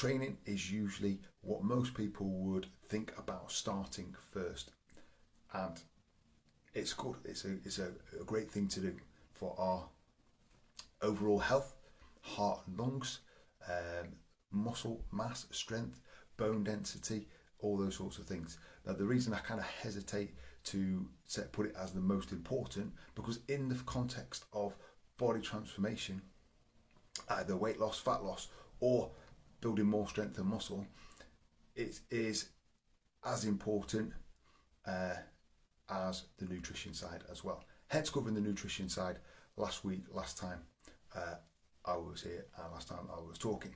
training is usually what most people would think about starting first, and it's good. It's a great thing to do for our overall health, heart and lungs, muscle mass, strength, bone density, all those sorts of things. Now, the reason I kind of hesitate to put it as the most important, because in the context of body transformation, either weight loss, fat loss, or building more strength and muscle, it is as important as the nutrition side as well. Hence covering the nutrition side last time I was here and last time I was talking.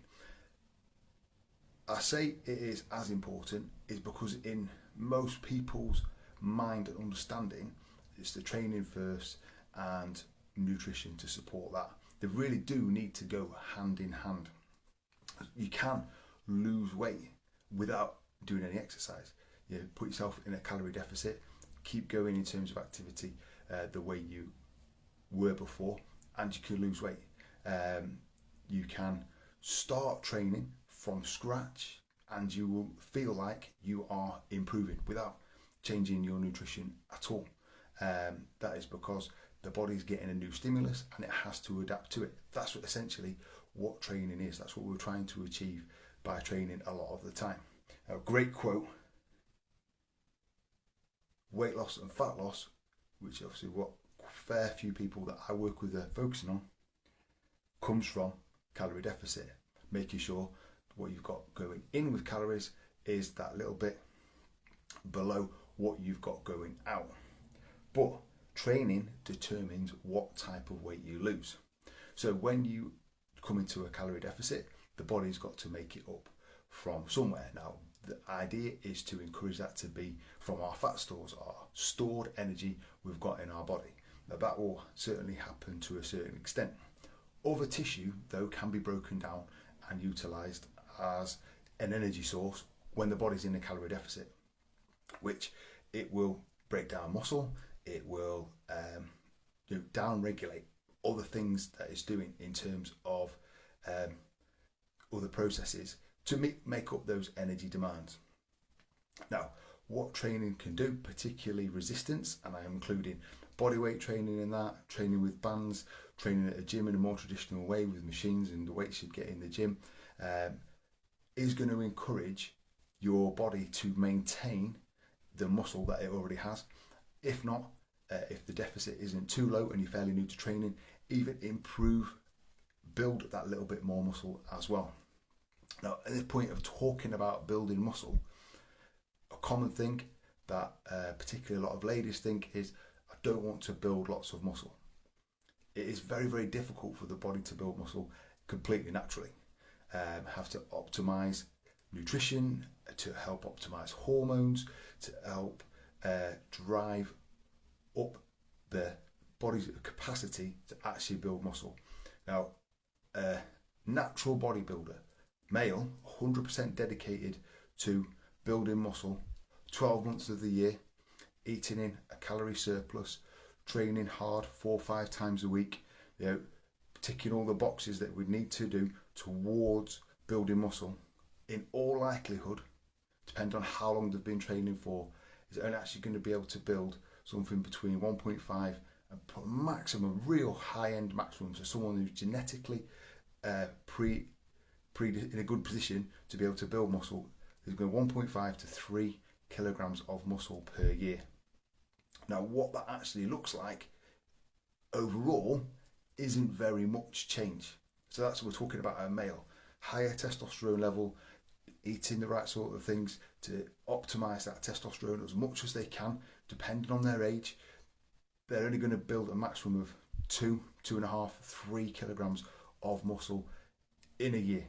I say it is as important is because in most people's mind and understanding, it's the training first and nutrition to support that. They really do need to go hand in hand. You can lose weight without doing any exercise. You put yourself in a calorie deficit, keep going in terms of activity the way you were before, and you can lose weight. You can start training from scratch and you will feel like you are improving without changing your nutrition at all. That is because the body's getting a new stimulus and it has to adapt to it. That's essentially what training is. That's what we're trying to achieve by training a lot of the time. A great quote: weight loss and fat loss, which obviously what fair few people that I work with are focusing on, comes from calorie deficit. Making sure what you've got going in with calories is that little bit below what you've got going out. But training determines what type of weight you lose. So when you come into a calorie deficit, the body's got to make it up from somewhere. Now, the idea is to encourage that to be from our fat stores, our stored energy we've got in our body. Now, that will certainly happen to a certain extent. Other tissue, though, can be broken down and utilised as an energy source when the body's in a calorie deficit, which it will break down muscle, it will down-regulate other things that it's doing in terms of other processes to make up those energy demands. Now, what training can do, particularly resistance, and I am including bodyweight training in that, training with bands, training at a gym in a more traditional way with machines and the weights you'd get in the gym, is going to encourage your body to maintain the muscle that it already has. If not, if the deficit isn't too low and you're fairly new to training, even build that little bit more muscle as well. Now, at the point of talking about building muscle, a common thing that particularly a lot of ladies think is, I don't want to build lots of muscle. It is very, very difficult for the body to build muscle completely naturally. Have to optimize nutrition, to help optimize hormones, to help drive up the body's capacity to actually build muscle. Now, a natural bodybuilder, male, 100% dedicated to building muscle, 12 months of the year, eating in a calorie surplus, training hard 4 or 5 times a week, ticking all the boxes that we need to do towards building muscle, in all likelihood, depending on how long they've been training for, is only actually going to be able to build something between 1.5 and maximum, real high-end maximum, so someone who's genetically in a good position to be able to build muscle is going 1.5 to 3 kilograms of muscle per year. Now, what that actually looks like overall isn't very much change. So that's what we're talking about a male. Higher testosterone level, eating the right sort of things to optimize that testosterone as much as they can, depending on their age. They're only going to build a maximum of 2.5, 3 kilograms of muscle in a year.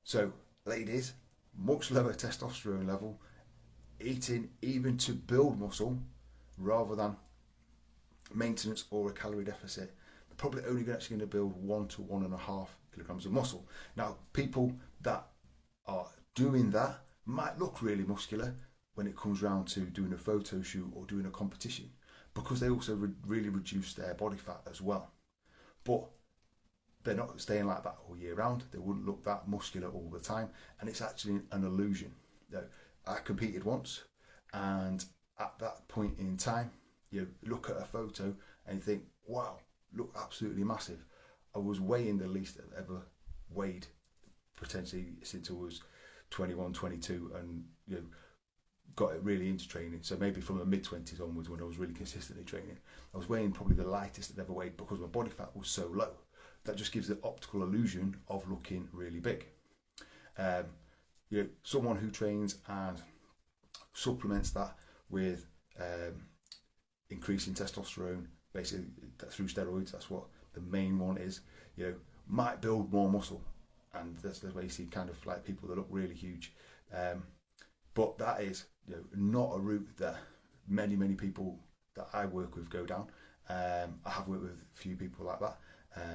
So, ladies, much lower testosterone level, eating even to build muscle rather than maintenance or a calorie deficit, they're probably only actually going to build 1 to 1.5 kilograms of muscle. Now, people that are doing that might look really muscular when it comes around to doing a photo shoot or doing a competition, because they also really reduce their body fat as well. But they're not staying like that all year round. They wouldn't look that muscular all the time, and it's actually an illusion. I competed once, and at that point in time, you look at a photo and you think, wow, look absolutely massive. I was weighing the least I've ever weighed, potentially since I was 21, 22, and got it really into training. So maybe from the mid-20s onwards, when I was really consistently training, I was weighing probably the lightest I'd ever weighed because my body fat was so low. That just gives the optical illusion of looking really big. Someone who trains and supplements that with increasing testosterone, basically through steroids, that's what the main one is, might build more muscle. And that's the way you see kind of like people that look really huge. But that is not a route that many people that I work with go down. I have worked with a few people like that.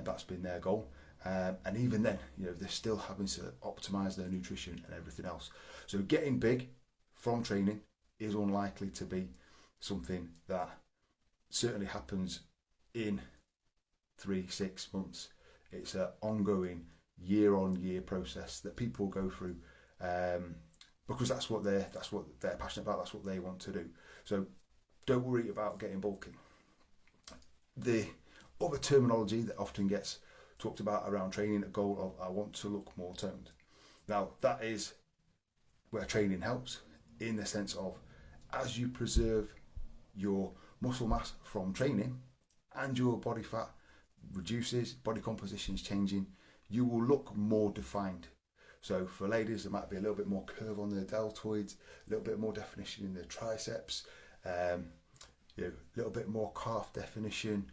That's been their goal. And even then, they're still having to optimize their nutrition and everything else. So getting big from training is unlikely to be something that certainly happens in 3-6 months. It's an ongoing year-on-year process that people go through, because that's what they're passionate about. That's what they want to do. So don't worry about getting bulky. The other terminology that often gets talked about around training, a goal of I want to look more toned. Now that is where training helps, in the sense of as you preserve your muscle mass from training and your body fat reduces, body composition is changing, you will look more defined. So for ladies, there might be a little bit more curve on their deltoids, a little bit more definition in their triceps, a little bit more calf definition,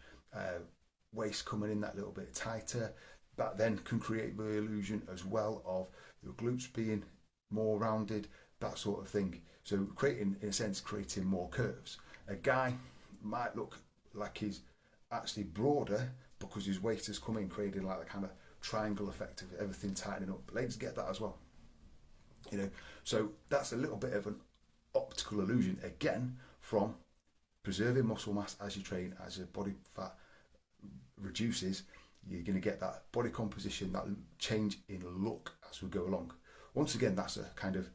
waist coming in that little bit tighter. That then can create the illusion as well of your glutes being more rounded, that sort of thing. So creating more curves. A guy might look like he's actually broader because his waist has come in, creating like a kind of triangle effect of everything tightening up. Ladies get that as well. So that's a little bit of an optical illusion, again, from preserving muscle mass as you train. As your body fat reduces, you're going to get that body composition, that change in look as we go along. Once again, that's a kind of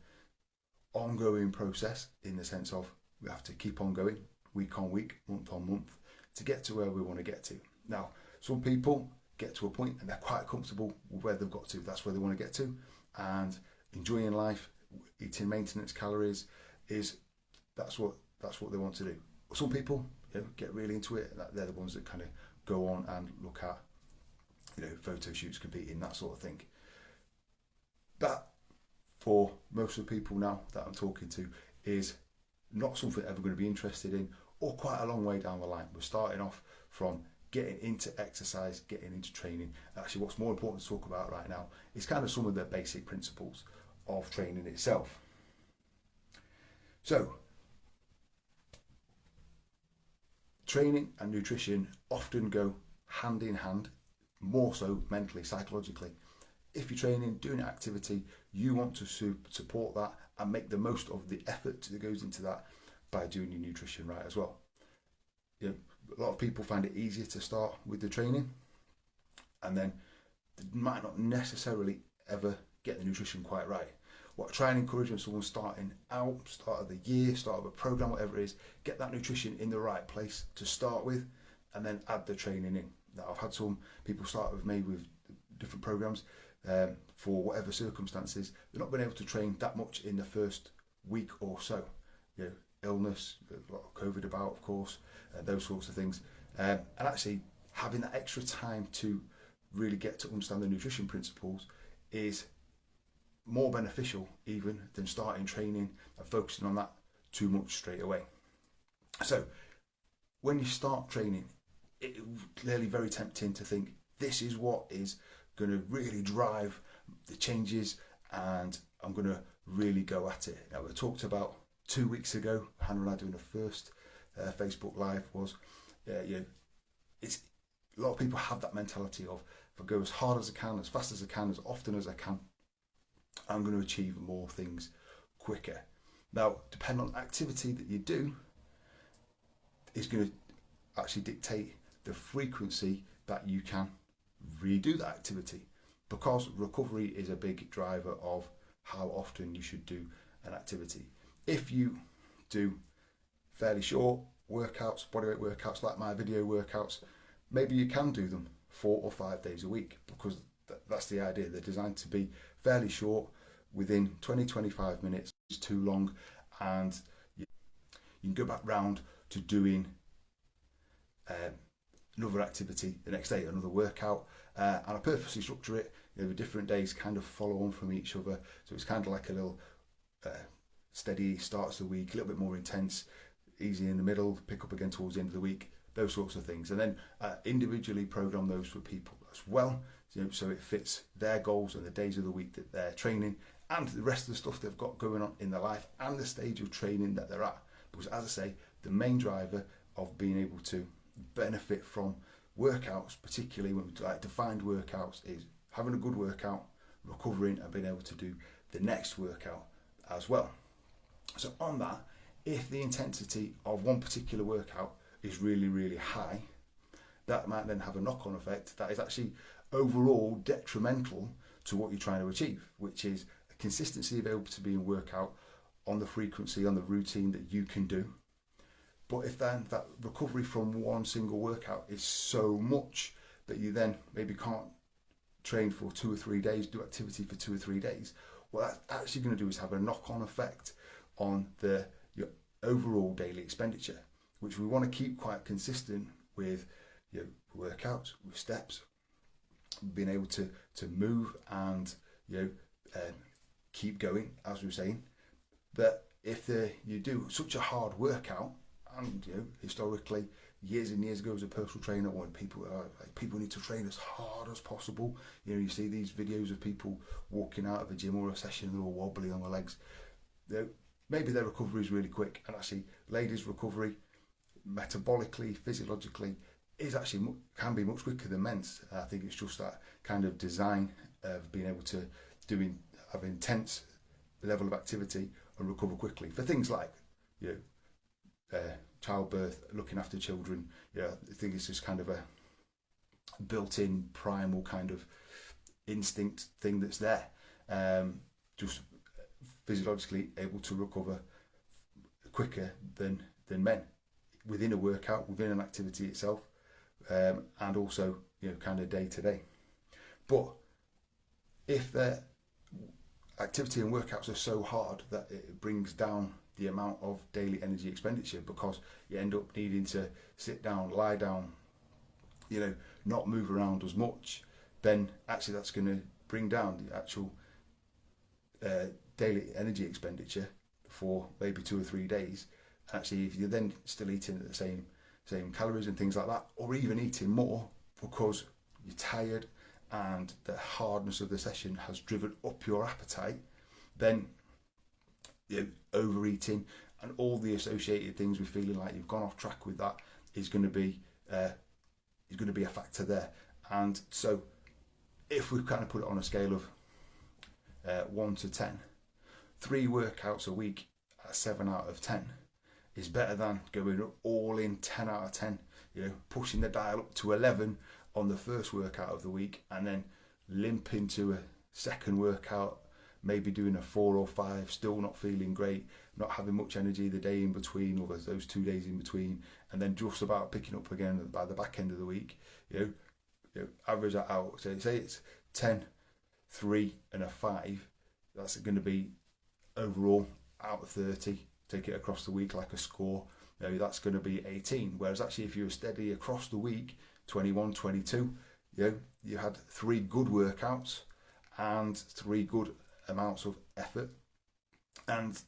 ongoing process, in the sense of we have to keep on going week on week, month on month, to get to where we want to get to. Now, some people get to a point and they're quite comfortable with where they've got to. That's where they want to get to, and enjoying life, eating maintenance calories that's what they want to do. Some people get really into it. They're the ones that kind of go on and look at photo shoots, competing, that sort of thing. That, for most of the people now that I'm talking to, is not something they're ever going to be interested in, or quite a long way down the line. We're starting off from getting into exercise, getting into training. Actually, what's more important to talk about right now is kind of some of the basic principles of training itself. So, training and nutrition often go hand in hand, more so mentally, psychologically. If you're training, doing an activity, you want to support that and make the most of the effort that goes into that by doing your nutrition right as well. A lot of people find it easier to start with the training, and then they might not necessarily ever get the nutrition quite right. What I try and encourage when someone's starting out, start of the year, start of a program, whatever it is, get that nutrition in the right place to start with, and then add the training in. Now, I've had some people start with me with different programs for whatever circumstances. They're not been able to train that much in the first week or so. Illness, a lot of COVID about, of course, those sorts of things. And actually having that extra time to really get to understand the nutrition principles is more beneficial even than starting training and focusing on that too much straight away. So when you start training, it's clearly very tempting to think this is what is going to really drive the changes and I'm going to really go at it. Now, we talked about 2 weeks ago, Hannah and I doing the first Facebook Live, was it's a lot of people have that mentality of, if I go as hard as I can, as fast as I can, as often as I can, I'm going to achieve more things quicker. Now, depending on the activity that you do, is going to actually dictate the frequency that you can redo that activity, because recovery is a big driver of how often you should do an activity. If you do fairly short workouts, bodyweight workouts like my video workouts, maybe you can do them 4 or 5 days a week, because that's the idea. They're designed to be fairly short, within 20-25 minutes. It's too long, and you can go back round to doing another activity the next day, another workout, and I purposely structure it. The different days kind of follow on from each other, so it's kind of like a little steady starts the week, a little bit more intense, easy in the middle, pick up again towards the end of the week, those sorts of things. And then individually program those for people as well, so it fits their goals and the days of the week that they're training, and the rest of the stuff they've got going on in their life and the stage of training that they're at. Because as I say, the main driver of being able to benefit from workouts, particularly when we like defined workouts, is having a good workout, recovering, and being able to do the next workout as well. So on that, if the intensity of one particular workout is really, really high, that might then have a knock-on effect that is actually overall detrimental to what you're trying to achieve, which is a consistency of able to be in workout on the frequency, on the routine that you can do. But if then that recovery from one single workout is so much that you then maybe can't train for 2 or 3 days, do activity for 2 or 3 days, what that's actually going to do is have a knock-on effect on your overall daily expenditure, which we want to keep quite consistent with workouts, with steps, being able to move and keep going, as we were saying. But if you do such a hard workout, and historically, years and years ago as a personal trainer, when people need to train as hard as possible, you see these videos of people walking out of a gym or a session, they're all wobbly on their legs. Maybe their recovery is really quick, and actually ladies' recovery metabolically, physiologically, can be much quicker than men's. I think it's just that kind of design of being able to have an intense level of activity and recover quickly for things like childbirth, looking after children. I think it's just kind of a built-in primal kind of instinct thing that's there, just physiologically able to recover quicker than men within a workout, within an activity itself, and also kind of day to day. But if the activity and workouts are so hard that it brings down the amount of daily energy expenditure, because you end up needing to sit down, lie down, not move around as much, then actually that's going to bring down the actual daily energy expenditure for maybe 2 or 3 days. Actually, if you're then still eating at the same calories and things like that, or even eating more because you're tired and the hardness of the session has driven up your appetite, then overeating and all the associated things with feeling like you've gone off track with that is going to be a factor there. And so if we kind of put it on a scale of 1 to 10, 3 workouts a week at 7 out of 10 is better than going all in 10 out of 10, pushing the dial up to 11 on the first workout of the week, and then limping to a second workout, maybe doing a 4 or 5, still not feeling great, not having much energy the day in between, or those 2 days in between, and then just about picking up again by the back end of the week. Average that out. So say it's 10, 3 and a 5, that's going to be overall out of 30. Take it across the week like a score, that's going to be 18. Whereas actually if you were steady across the week, 21, 22, you had 3 good workouts and 3 good amounts of effort, and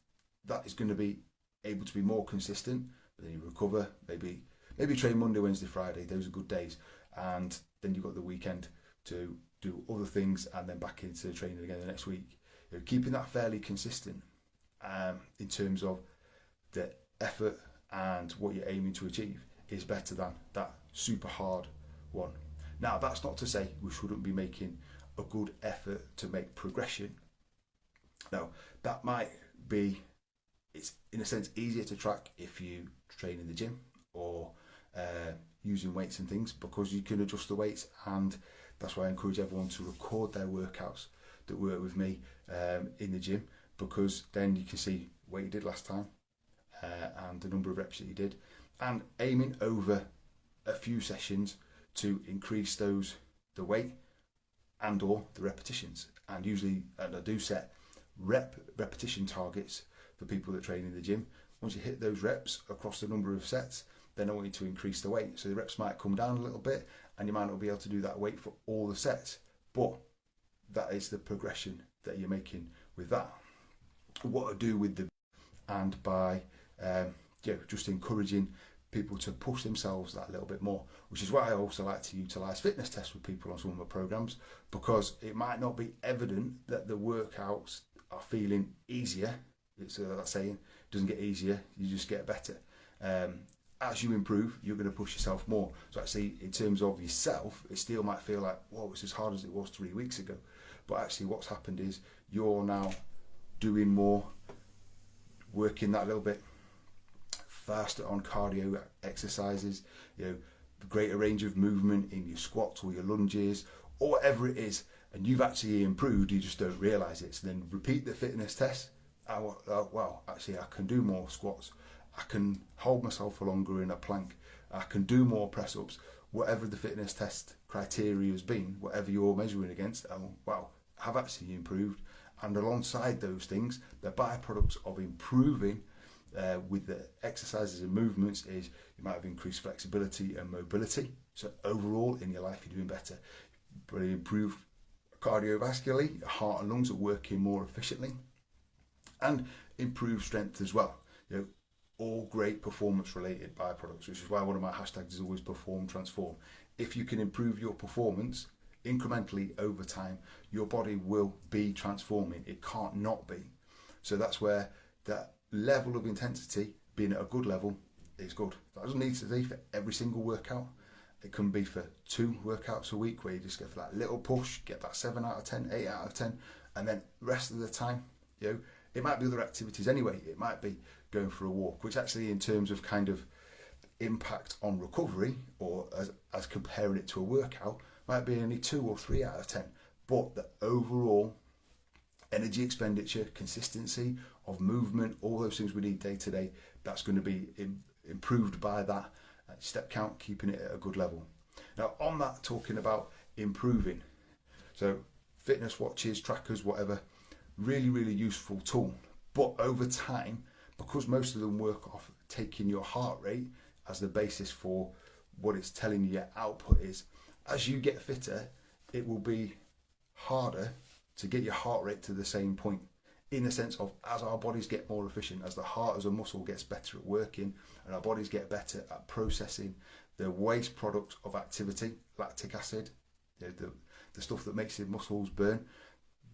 that is going to be able to be more consistent. Then you recover, maybe train Monday, Wednesday, Friday, those are good days, and then you've got the weekend to do other things, and then back into training again the next week. Keeping that fairly consistent in terms of the effort and what you're aiming to achieve is better than that super hard one. Now, that's not to say we shouldn't be making a good effort to make progression. Now, that might be, it's in a sense easier to track if you train in the gym or using weights and things, because you can adjust the weights and That's why I encourage everyone to record their workouts that work with me in the gym, because then you can see what you did last time and the number of reps that you did, and aiming over a few sessions to increase the weight and or the repetitions. And usually, and I do set repetition targets for people that train in the gym. Once you hit those reps across the number of sets, then I want you to increase the weight. So the reps might come down a little bit and you might not be able to do that weight for all the sets, but that is the progression that you're making with that. What I do with and by just encouraging people to push themselves that little bit more, which is why I also like to utilise fitness tests with people on some of my programs, because it might not be evident that the workouts are feeling easier. It's that saying, it doesn't get easier, you just get better. As you improve, you're going to push yourself more. So actually, in terms of yourself, it still might feel like, whoa, it's as hard as it was 3 weeks ago. But actually what's happened is you're now doing more, working that little bit faster on cardio exercises, greater range of movement in your squats or your lunges or whatever it is, and you've actually improved, you just don't realise it. So then repeat the fitness test. Wow, actually I can do more squats, I can hold myself for longer in a plank, I can do more press-ups, whatever the fitness test criteria has been, whatever you're measuring against, wow, I've actually improved. And alongside those things, the byproducts of improving with the exercises and movements is you might have increased flexibility and mobility. So overall in your life you're doing better. But improve cardiovascularly, your heart and lungs are working more efficiently, and improve strength as well. All great performance related byproducts, which is why one of my hashtags is always perform, transform. If you can improve your performance incrementally over time, your body will be transforming. It can't not be. So that's where that level of intensity, being at a good level, is good. That doesn't need to be for every single workout. It can be for 2 workouts a week where you just go for that little push, get that 7 out of 10, 8 out of 10, and then rest of the time, it might be other activities anyway. It might be going for a walk, which actually in terms of kind of impact on recovery, or as comparing it to a workout, might be only 2 or 3 out of 10. But the overall energy expenditure, consistency of movement, all those things we need day to day, that's going to be improved by that step count, keeping it at a good level. Now on that, talking about improving, so fitness watches, trackers, whatever, really, really useful tool. But over time, because most of them work off taking your heart rate as the basis for what it's telling you your output is, as you get fitter, it will be harder to get your heart rate to the same point, in the sense of as our bodies get more efficient, as the heart as a muscle gets better at working, and our bodies get better at processing the waste products of activity, lactic acid, the stuff that makes your muscles burn.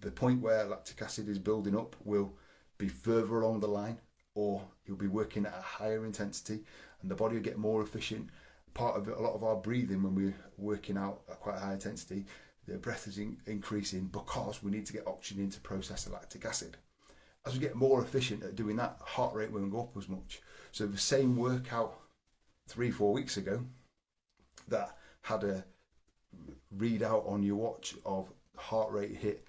The point where lactic acid is building up will be further along the line, or you'll be working at a higher intensity and the body will get more efficient. Part of it, a lot of our breathing when we're working out at quite a high intensity, the breath is increasing because we need to get oxygen in to process the lactic acid. As we get more efficient at doing that, heart rate won't go up as much. So the same workout 3-4 weeks ago that had a readout on your watch of heart rate hit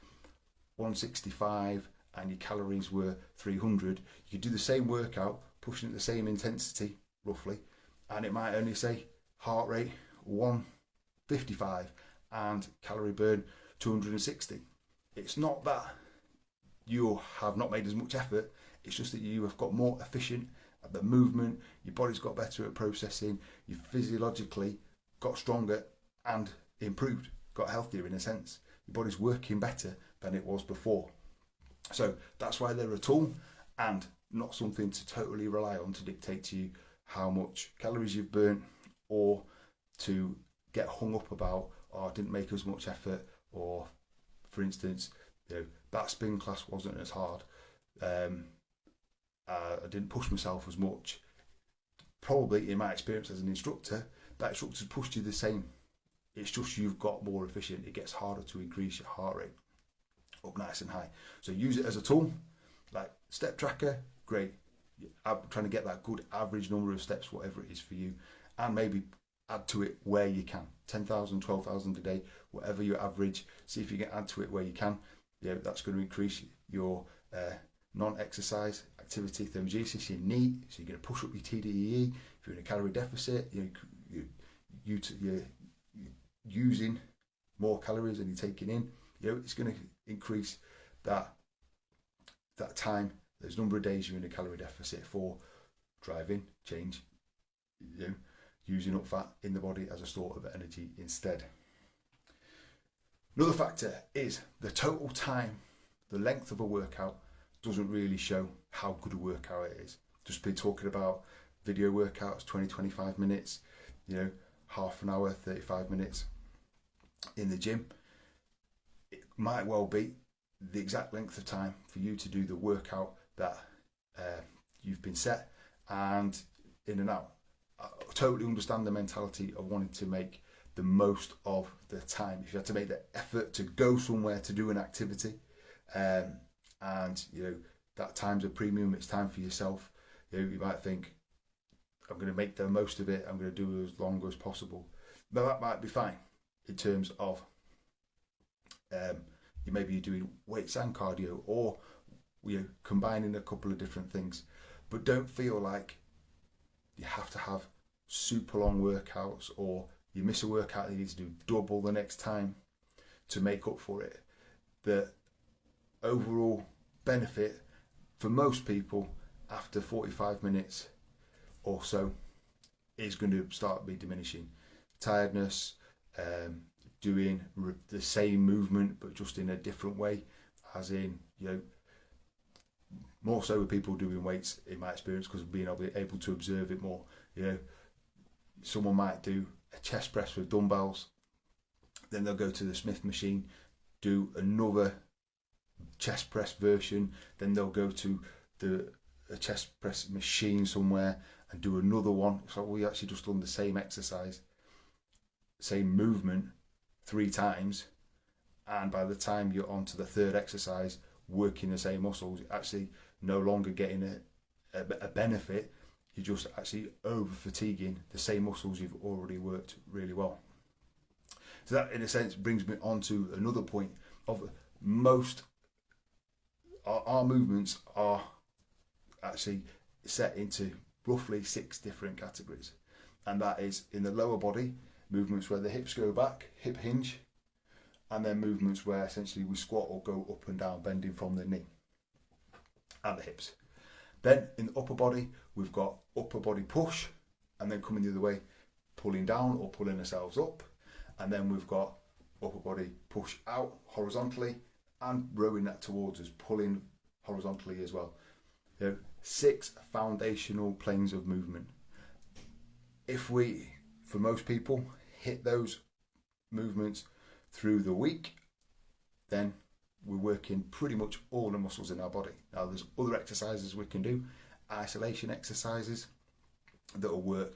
165 and your calories were 300, you could do the same workout, pushing at the same intensity roughly, and it might only say heart rate 155 and calorie burn 260. It's not that you have not made as much effort, it's just that you have got more efficient at the movement, your body's got better at processing, you physiologically got stronger and improved, got healthier in a sense. Your body's working better than it was before. So that's why they're a tool and not something to totally rely on to dictate to you how much calories you've burnt, or to get hung up about, I didn't make as much effort, or for instance, that spin class wasn't as hard, I didn't push myself as much. Probably in my experience as an instructor, that instructor's pushed you the same. It's just you've got more efficient. It gets harder to increase your heart rate up nice and high. So use it as a tool, like step tracker, great. I'm trying to get that good average number of steps, whatever it is for you, and maybe add to it where you can. 10,000, 12,000 a day, whatever your average, see if you can add to it where you can. That's going to increase your non-exercise activity thermogenesis, your NEAT, so you're going to push up your TDEE. If you're in a calorie deficit, you're using more calories than you're taking in. It's going to increase that time, those number of days you're in a calorie deficit for driving, change, using up fat in the body as a store of energy instead. Another factor is the total time, the length of a workout doesn't really show how good a workout it is. Just been talking about video workouts, 20-25 minutes, half an hour, 35 minutes in the gym. It might well be the exact length of time for you to do the workout that you've been set and in and out. I totally understand the mentality of wanting to make the most of the time. If you had to make the effort to go somewhere to do an activity, and that time's a premium, it's time for yourself. You might think, I'm going to make the most of it, I'm going to do it as long as possible. Now that might be fine in terms of maybe you're doing weights and cardio, or combining a couple of different things, but don't feel like you have to have super long workouts, or you miss a workout you need to do double the next time to make up for it. The overall benefit for most people after 45 minutes or so is going to start be diminishing. Tiredness, doing the same movement but just in a different way, as in more so with people doing weights in my experience, because of being able to observe it more. Someone might do a chest press with dumbbells, then they'll go to the Smith machine, do another chest press version, then they'll go to a chest press machine somewhere and do another one. So we actually just done the same exercise, same movement 3 times, and by the time you're on to the third exercise working the same muscles, you're actually no longer getting a benefit. You're just actually over fatiguing the same muscles you've already worked really well. So that in a sense brings me on to another point of most our movements are actually set into roughly 6 different categories, and that is in the lower body, movements where the hips go back, hip hinge, and then movements where essentially we squat or go up and down, bending from the knee and the hips. Then in the upper body, we've got upper body push, and then coming the other way, pulling down or pulling ourselves up. And then we've got upper body push out horizontally and rowing that towards us, pulling horizontally as well. 6 foundational planes of movement. If we, for most people, hit those movements through the week, then we're working pretty much all the muscles in our body. Now there's other exercises we can do, isolation exercises that will work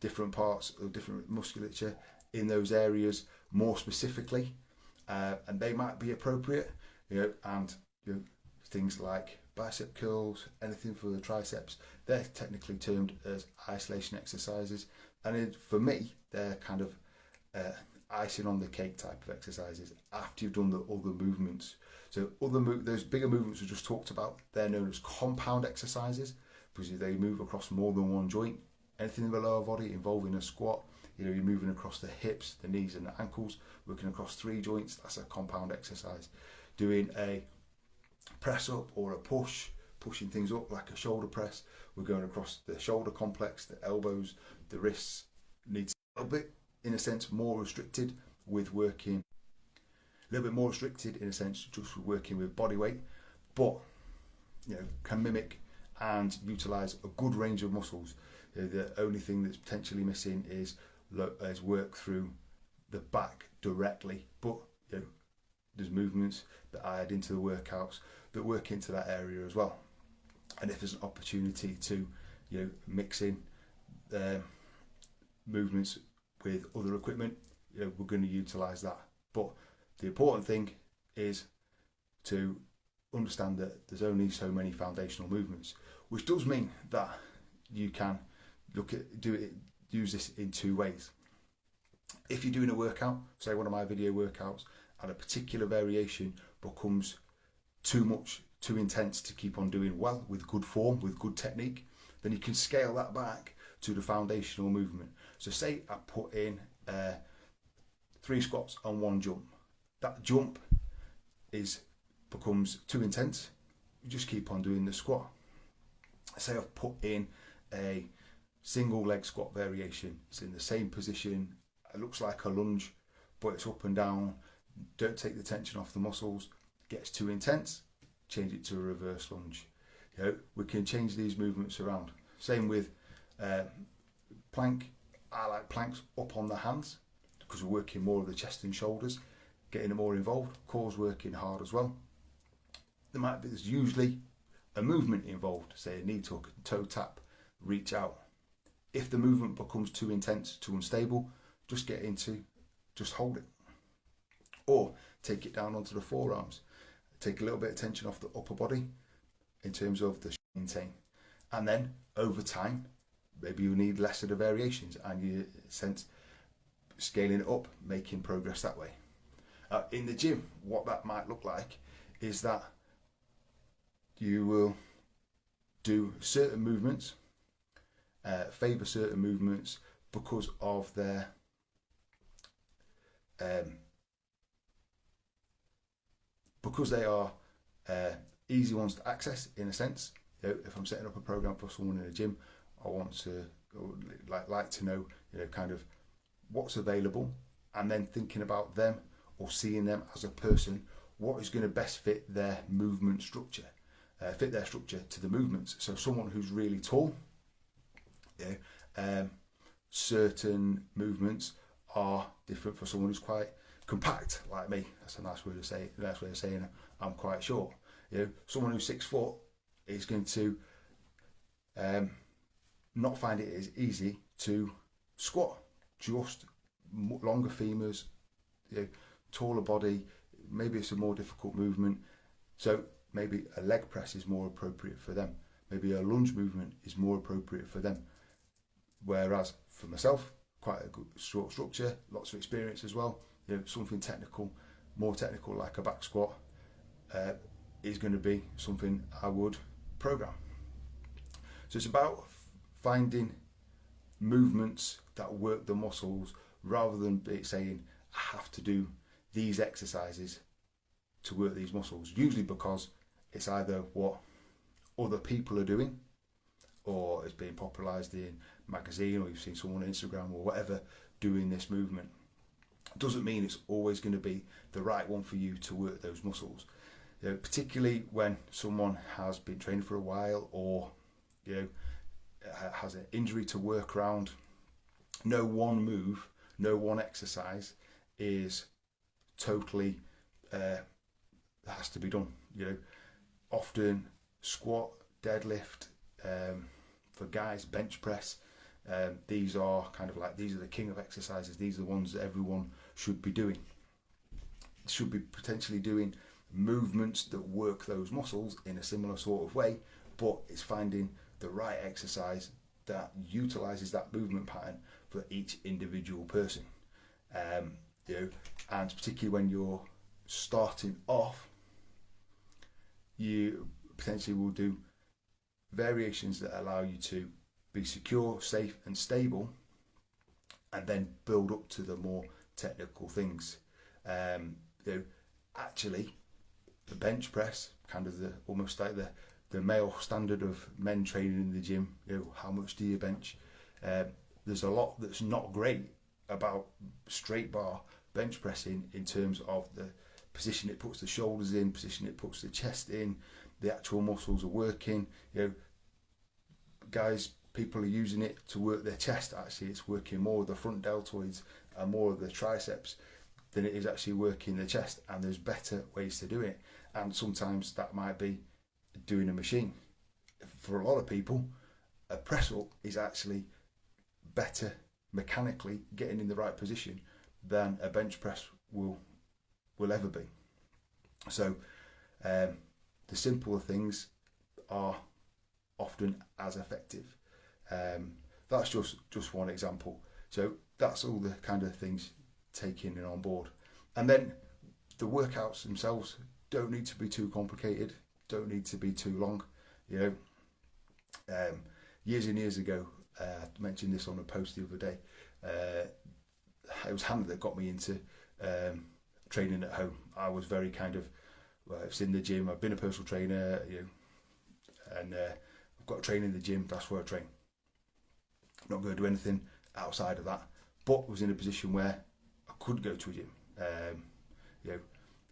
different parts of different musculature in those areas more specifically, and they might be appropriate, and things like bicep curls, anything for the triceps, they're technically termed as isolation exercises, and for me they're kind of icing on the cake type of exercises after you've done the other movements. So those bigger movements we just talked about, they're known as compound exercises because they move across more than one joint. Anything in the lower body involving a squat, you're moving across the hips, the knees and the ankles, working across 3 joints, that's a compound exercise. Doing a press up or a pushing things up like a shoulder press, we're going across the shoulder complex, the elbows, the wrists, needs a little bit, in a sense, more restricted with working, a little bit more restricted in a sense, just working with body weight, but can mimic and utilise a good range of muscles. The only thing that's potentially missing is work through the back directly, but there's movements that I add into the workouts that work into that area as well. And if there's an opportunity to mix in movements with other equipment, we're going to utilise that. But the important thing is to understand that there's only so many foundational movements, which does mean that you can use this in 2 ways. If you're doing a workout, say one of my video workouts, and a particular variation becomes too much, too intense to keep on doing well with good form, with good technique, then you can scale that back to the foundational movement. So say I put in 3 squats and 1 jump. That jump becomes too intense. You just keep on doing the squat. Say I've put in a single leg squat variation. It's in the same position. It looks like a lunge, but it's up and down. Don't take the tension off the muscles. Gets too intense, change it to a reverse lunge. We can change these movements around. Same with plank. I like planks up on the hands because we're working more of the chest and shoulders, getting more involved. Core's working hard as well. There's usually a movement involved, say a knee tuck, toe tap, reach out. If the movement becomes too intense, too unstable, just hold it. Or take it down onto the forearms. Take a little bit of tension off the upper body in terms of the maintain. And then over time, maybe you need less of the variations and you sense scaling it up, making progress that way. In the gym, what that might look like is that you will do certain movements, favour certain movements because of their because they are easy ones to access in a sense. If I'm setting up a program for someone in a gym, I want to like to know kind of what's available, and then thinking about them or seeing them as a person, what is going to best fit their movement structure, fit their structure to the movements. So someone who's really tall, certain movements are different for someone who's quite compact like me. That's a nice way of saying I'm quite short. Someone who's 6 foot is going to not find it as easy to squat. Just longer femurs, taller body. Maybe it's a more difficult movement. So maybe a leg press is more appropriate for them. Maybe a lunge movement is more appropriate for them. Whereas for myself, quite a good short structure, lots of experience as well. Something technical, more technical like a back squat is going to be something I would program. So it's about finding movements that work the muscles rather than saying I have to do these exercises to work these muscles, usually because it's either what other people are doing or it's being popularised in magazine, or you've seen someone on Instagram or whatever doing this movement. It doesn't mean it's always going to be the right one for you to work those muscles. Particularly when someone has been training for a while or has an injury to work around. No one move, no one exercise is totally has to be done. Often squat, deadlift, for guys, bench press. These are the king of exercises. These are the ones that everyone should be doing. Should be potentially doing movements that work those muscles in a similar sort of way, but it's finding the right exercise that utilises that movement pattern for each individual person. And particularly when you're starting off, you potentially will do variations that allow you to be secure, safe and stable, and then build up to the more technical things. Actually, the bench press, kind of almost like the male standard of men training in the gym. How much do you bench? There's a lot that's not great about straight bar bench pressing in terms of the position it puts the shoulders in, position it puts the chest in, the actual muscles are working. Guys, people are using it to work their chest. Actually, it's working more of the front deltoids and more of the triceps than it is actually working the chest, and there's better ways to do it. And sometimes that might be doing a machine. For a lot of people, a press up is actually better mechanically getting in the right position than a bench press will ever be. So the simpler things are often as effective. That's just one example. So that's all the kind of things taking on board. And then the workouts themselves don't need to be too complicated, don't need to be too long. Years and years ago, I mentioned this on a post the other day, it was Hannah that got me into training at home. I was very kind of, well, it's in the gym, I've been a personal trainer, and I've got to train in the gym, that's where I train. I'm not going to do anything outside of that, but was in a position where I could go to a gym.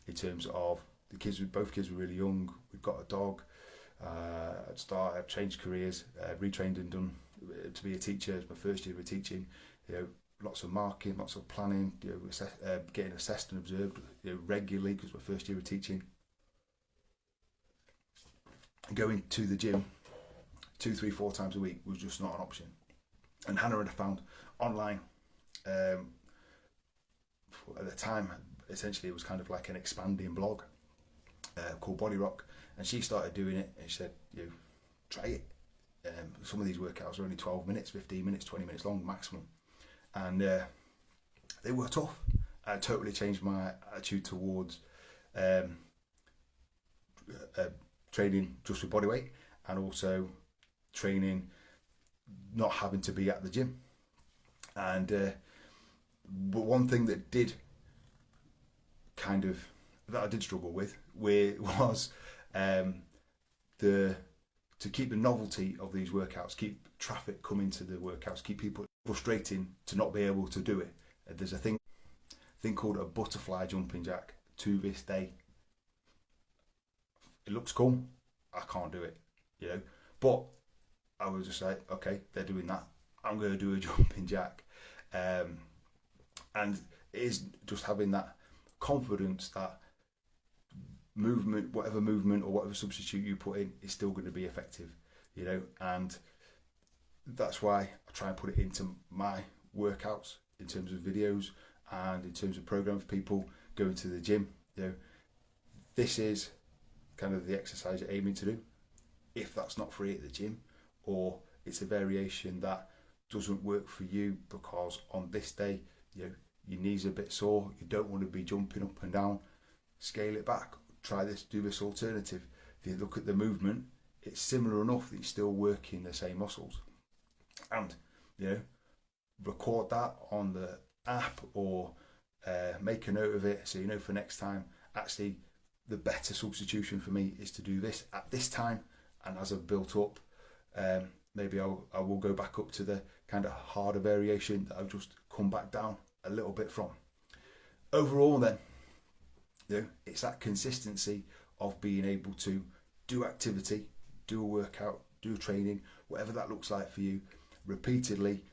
In terms of the kids, both kids were really young, we've got a dog, I'd changed careers, retrained and done to be a teacher. It's my first year of teaching. Lots of marking, lots of planning, getting assessed and observed regularly, because my first year of teaching. Going to the gym 2, 3, 4 times a week was just not an option. And Hannah had found online, at the time, essentially it was kind of like an expanding blog called Body Rock, and she started doing it, and she said, try it. Some of these workouts are only 12 minutes, 15 minutes, 20 minutes long maximum, and they were tough. I totally changed my attitude towards training just with body weight, and also training not having to be at the gym. And but one thing that I did struggle with was to keep the novelty of these workouts, keep traffic coming to the workouts, keep people frustrating to not be able to do it. There's a thing called a butterfly jumping jack. To this day, it looks cool. I can't do it, But I was just like, okay, they're doing that, I'm going to do a jumping jack. And it is just having that confidence that whatever movement or whatever substitute you put in is still going to be effective, and that's why I try and put it into my workouts in terms of videos and in terms of programs for people going to the gym. This is kind of the exercise you're aiming to do. If that's not free at the gym, or it's a variation that doesn't work for you because on this day your knees are a bit sore, you don't want to be jumping up and down, scale it back, try this, do this alternative. If you look at the movement, it's similar enough that you're still working the same muscles. And record that on the app, or make a note of it so for next time, actually the better substitution for me is to do this at this time. And as I've built up, maybe I will go back up to the kind of harder variation that I've just come back down a little bit from. Overall then, it's that consistency of being able to do activity, do a workout, do training, whatever that looks like for you, repeatedly,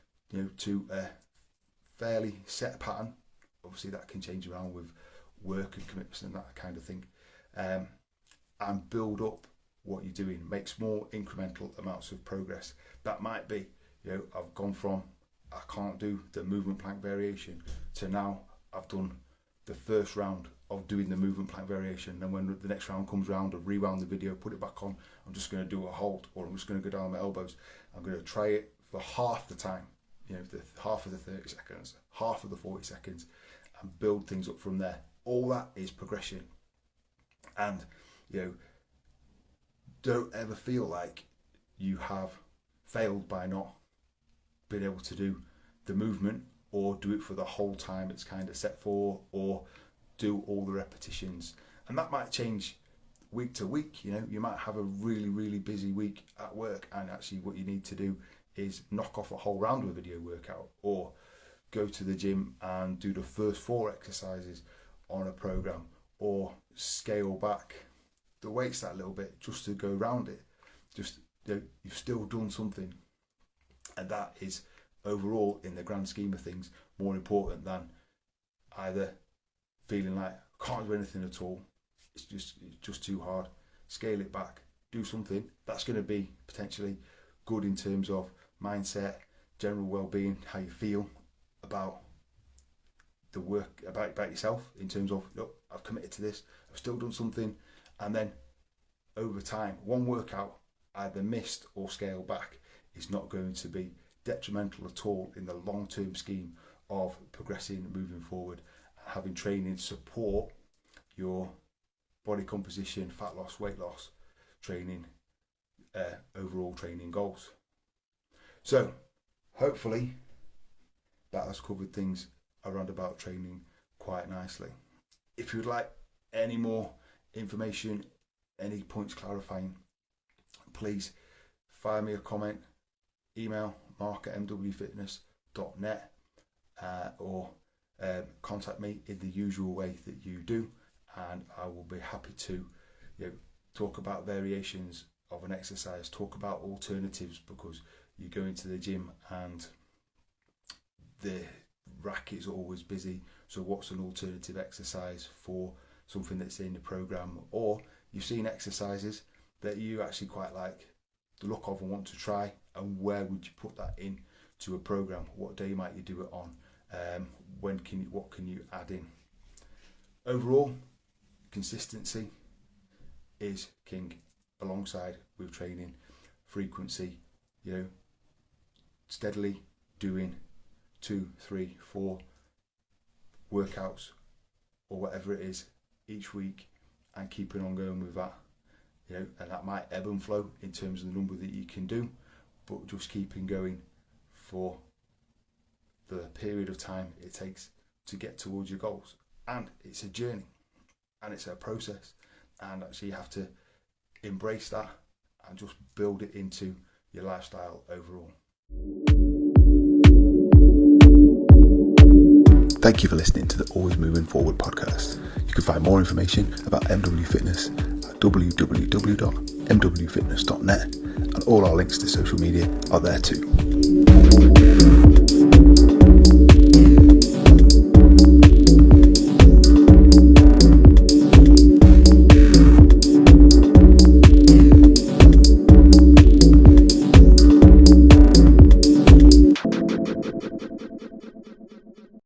to a fairly set pattern. Obviously that can change around with work and commitments and that kind of thing, and build up what you're doing. Make small incremental amounts of progress. That might be, I've gone from I can't do the movement plank variation to now I've done the first round of doing the movement plank variation, and when the next round comes round, I've rewound the video, put it back on, I'm just going to do a hold, or I'm just going to go down on my elbows. I'm going to try it for half the time, half of the 30 seconds, half of the 40 seconds, and build things up from there. All that is progression. And don't ever feel like you have failed by not being able to do the movement, or do it for the whole time it's kind of set for, or do all the repetitions. And that might change week to week. You might have a really, really busy week at work, and actually what you need to do is knock off a whole round of a video workout, or go to the gym and do the first 4 exercises on a program, or scale back the weights that little bit just to go around it. Just you've still done something, and that is overall, in the grand scheme of things, more important than either feeling like I can't do anything at all, it's just too hard. Scale it back, do something that's going to be potentially good in terms of mindset, general well-being, how you feel about the work, about yourself, in terms of, look, I've committed to this, I've still done something. And then over time, one workout either missed or scaled back is not going to be detrimental at all in the long-term scheme of progressing, moving forward, and having training support your body composition, fat loss, weight loss, training, overall training goals. So hopefully that has covered things around about training quite nicely. If you would like any more information, any points clarifying, please fire me a comment, email mark@mwfitness.net, or contact me in the usual way that you do, and I will be happy to talk about variations of an exercise, talk about alternatives, because you go into the gym and the rack is always busy. So what's an alternative exercise for something that's in the program? Or you've seen exercises that you actually quite like the look of and want to try, and where would you put that in to a program? What day might you do it on? What can you add in? Overall, consistency is king, alongside with training frequency. Steadily doing 2, 3, 4 workouts or whatever it is each week, and keeping on going with that. And that might ebb and flow in terms of the number that you can do, but just keeping going for the period of time it takes to get towards your goals. And it's a journey, and it's a process, and actually you have to embrace that and just build it into your lifestyle overall. Thank you for listening to the Always Moving Forward podcast. You can find more information about MW Fitness at www.mwfitness.net, and all our links to social media are there too.